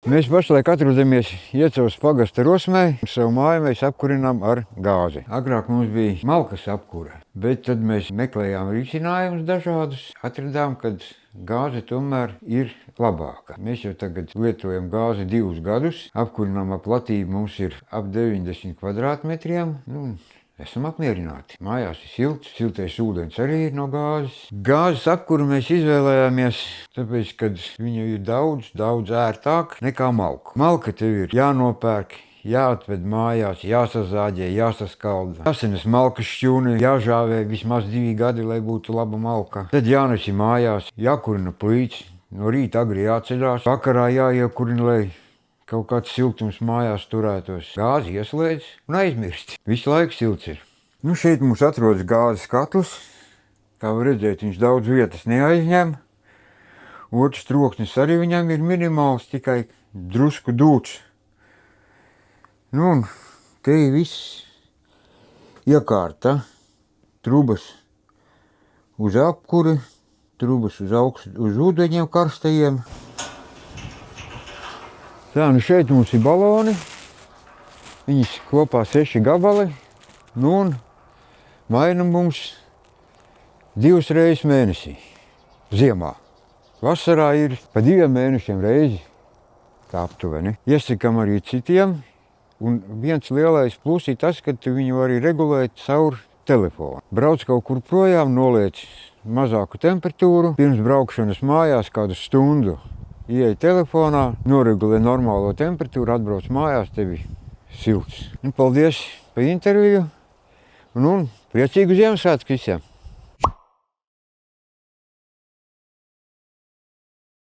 Mēs pašlaik atrodamies Iecavas pagasta Rosmē. Savu māju mēs apkurinām ar gāzi. Agrāk mums bija malkas apkure, bet tad mēs meklējām risinājumus dažādus. Atradām, ka gāze tomēr ir labāka. Mēs jau tagad lietojam gāzi 2 gadus. Apkurinām platība mums ir ap 90 kvadrātmetriem. Esam apmierināti. Mājās ir silts, siltais ūdens arī ir no gāzes. Gāzes apkuru mēs izvēlējāmies, tāpēc, ka viņa ir daudz ērtāk nekā malku. Malka tev ir jānopērk, jāatved mājās, jāsazāģē, jāsaskalda. Jāsenas malkas šķūni, jāžāvē vismaz 2 gadi, lai būtu laba malka. Tad jānesi mājās, jākurina plīts, no rīta agri jāceļās, vakarā jāiekurina, lai kaut kāds siltums mājās turētos. Gāzi ieslēdz un aizmirst. Visu laiku silts ir. Šeit mums atrodas gāzes katls. Kā var redzēt, viņš daudz vietas neaizņem. Otrs troksnis arī viņam ir minimāls, tikai drusku dūts. Un te ir viss iekārta. Trubas uz apkuri, trubas uz augstu, uz ūdeņiem karstajiem. Šeit mums ir baloni, viņas kopā 6 gabali, un maina mums 2 reizes mēnesī, ziemā. Vasarā ir pa 2 mēnešiem reizi, tā aptuveni. Iesakam arī citiem, un viens lielais plus ir tas, ka tu viņu vari regulēt caur telefonu. Brauc kaut kur projām, noliec mazāku temperatūru, pirms braukšanas mājās kādu stundu. Ieej telefonā, noregulē normālo temperatūru, atbrauc mājās, tevi silts. Paldies par interviju un priecīgu Ziemassvētku visiem!